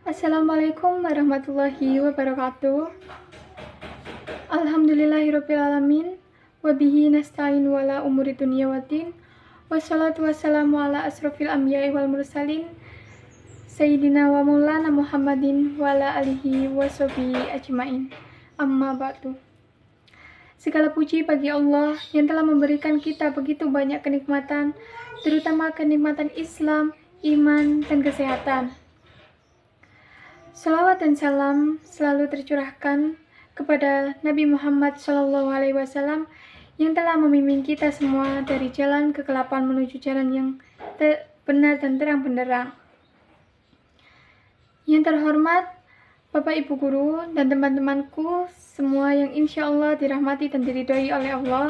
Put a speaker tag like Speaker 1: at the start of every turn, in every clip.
Speaker 1: Assalamualaikum warahmatullahi wabarakatuh. Alhamdulillahirabbil alamin wa bihi nasta'in wala umuri dunya waddin. Wassalatu wassalamu ala asrofil anbiya'i wal mursalin sayyidina wa maulana Muhammadin wa ala alihi wa sahbihi ajmain. Amma ba'du. Segala puji bagi Allah yang telah memberikan kita begitu banyak kenikmatan, terutama kenikmatan Islam, iman, dan kesehatan. Salawat dan salam selalu tercurahkan kepada Nabi Muhammad SAW yang telah membimbing kita semua dari jalan kegelapan menuju jalan yang benar dan terang benderang. Yang terhormat Bapak Ibu Guru dan teman-temanku semua yang insya Allah dirahmati dan diridhoi oleh Allah.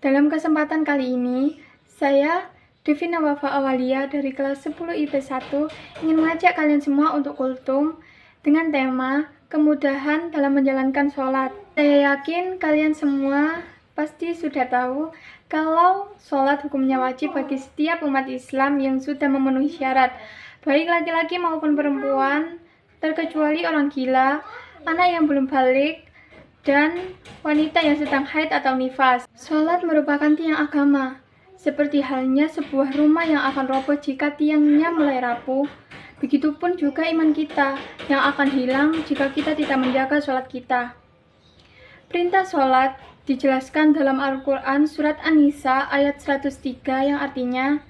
Speaker 1: Dalam kesempatan kali ini, saya Devina Wafa Awalia dari kelas 10 IP1 ingin mengajak kalian semua untuk kultum dengan tema kemudahan dalam menjalankan sholat. Saya yakin kalian semua pasti sudah tahu kalau sholat hukumnya wajib bagi setiap umat Islam yang sudah memenuhi syarat, baik laki-laki maupun perempuan, terkecuali orang gila, anak yang belum balik, dan wanita yang sedang haid atau nifas. Sholat merupakan tiang agama. Seperti halnya sebuah rumah yang akan roboh jika tiangnya mulai rapuh, begitupun juga iman kita yang akan hilang jika kita tidak menjaga sholat kita. Perintah sholat dijelaskan dalam Al-Quran surat An-Nisa ayat 103 yang artinya,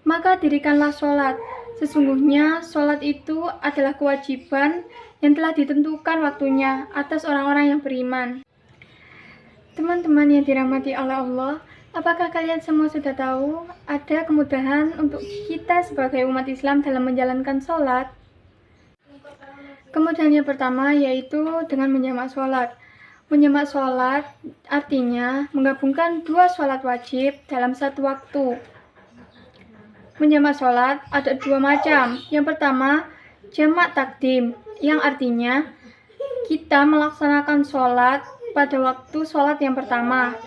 Speaker 1: maka dirikanlah sholat. Sesungguhnya sholat itu adalah kewajiban yang telah ditentukan waktunya atas orang-orang yang beriman. Teman-teman yang dirahmati oleh Allah, apakah kalian semua sudah tahu ada kemudahan untuk kita sebagai umat Islam dalam menjalankan sholat? Kemudahan yang pertama yaitu dengan menjamak sholat. Menjamak sholat artinya menggabungkan dua sholat wajib dalam satu waktu. Menjamak sholat ada dua macam. Yang pertama, jamak takdim, yang artinya kita melaksanakan sholat pada waktu sholat yang pertama.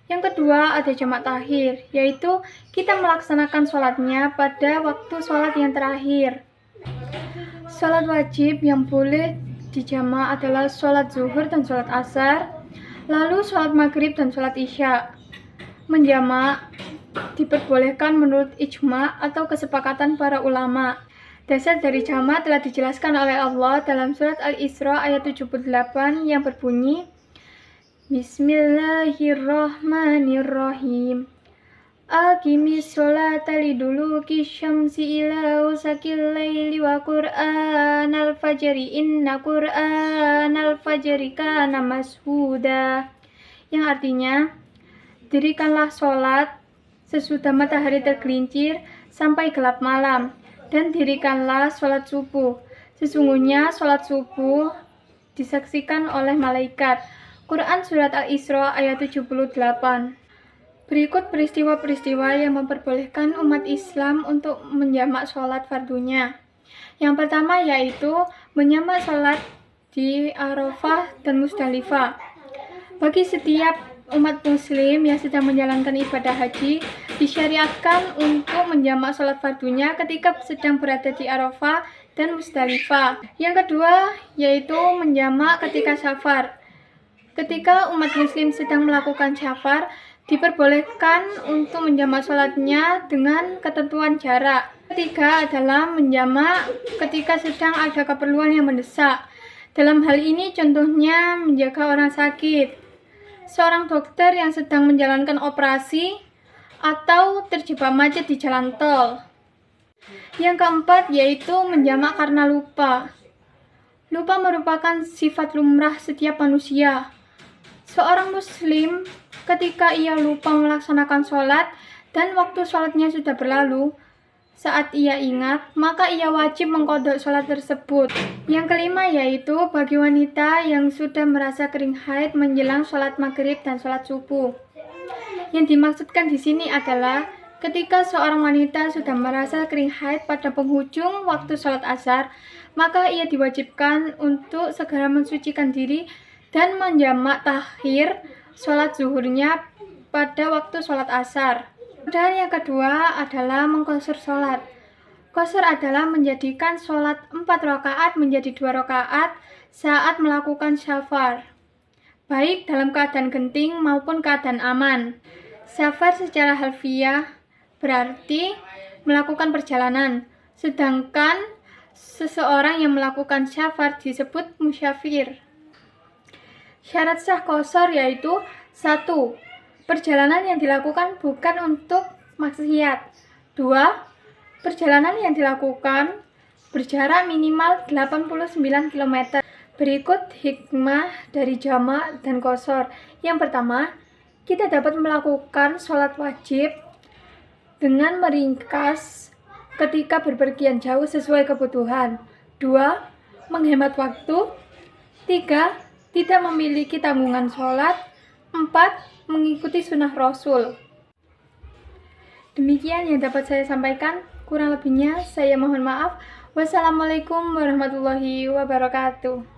Speaker 1: Yang kedua ada jamak takhir, yaitu kita melaksanakan sholatnya pada waktu sholat yang terakhir. Sholat wajib yang boleh dijamak adalah sholat zuhur dan sholat asar, lalu sholat maghrib dan sholat isya. Menjamak diperbolehkan menurut ijma atau kesepakatan para ulama. Dasar dari jamak telah dijelaskan oleh Allah dalam surat Al-Isra ayat 78 yang berbunyi, Bismillahirrahmanirrahim. Aqimis sholata liduluki syamsi ila usakil laili wa qur'anal fajri inna qur'anal fajri kana mashuda. Yang artinya, dirikanlah sholat sesudah matahari tergelincir sampai gelap malam, dan dirikanlah sholat subuh. Sesungguhnya sholat subuh disaksikan oleh malaikat. Quran Surat Al-Isra ayat 78. Berikut peristiwa-peristiwa yang memperbolehkan umat Islam untuk menjamak sholat fardunya. Yang pertama yaitu menjamak sholat di Arafah dan Musdalifah. Bagi setiap umat muslim yang sedang menjalankan ibadah haji, disyariatkan untuk menjamak sholat fardunya ketika sedang berada di Arafah dan Musdalifah. Yang kedua yaitu menjamak ketika safar. Ketika umat muslim sedang melakukan safar, diperbolehkan untuk menjamak sholatnya dengan ketentuan jarak. Ketiga adalah menjamak ketika sedang ada keperluan yang mendesak. Dalam hal ini contohnya menjaga orang sakit, seorang dokter yang sedang menjalankan operasi, atau terjebak macet di jalan tol. Yang keempat yaitu menjamak karena lupa. Lupa merupakan sifat lumrah setiap manusia. Seorang muslim ketika ia lupa melaksanakan sholat dan waktu sholatnya sudah berlalu, saat ia ingat, maka ia wajib mengqadha sholat tersebut. Yang kelima yaitu bagi wanita yang sudah merasa kering haid menjelang sholat maghrib dan sholat subuh. Yang dimaksudkan di sini adalah ketika seorang wanita sudah merasa kering haid pada penghujung waktu sholat asar, maka ia diwajibkan untuk segera mensucikan diri dan menjamak takhir sholat zuhurnya pada waktu sholat asar. Dan yang kedua adalah mengqashar sholat. Qashar adalah menjadikan sholat 4 rakaat menjadi 2 rakaat saat melakukan safar, baik dalam keadaan genting maupun keadaan aman. Safar secara harfiah berarti melakukan perjalanan, sedangkan seseorang yang melakukan safar disebut musyafir. Syarat sah qashar yaitu 1. Perjalanan yang dilakukan bukan untuk maksiat. 2. Perjalanan yang dilakukan berjarak minimal 89 km. Berikut hikmah dari jamak dan qashar. Yang pertama, kita dapat melakukan sholat wajib dengan meringkas ketika berpergian jauh sesuai kebutuhan. 2. Menghemat waktu. 3. Tidak memiliki tanggungan sholat. 4. Mengikuti sunnah Rasul. Demikian yang dapat saya sampaikan. Kurang lebihnya saya mohon maaf. Wassalamualaikum warahmatullahi wabarakatuh.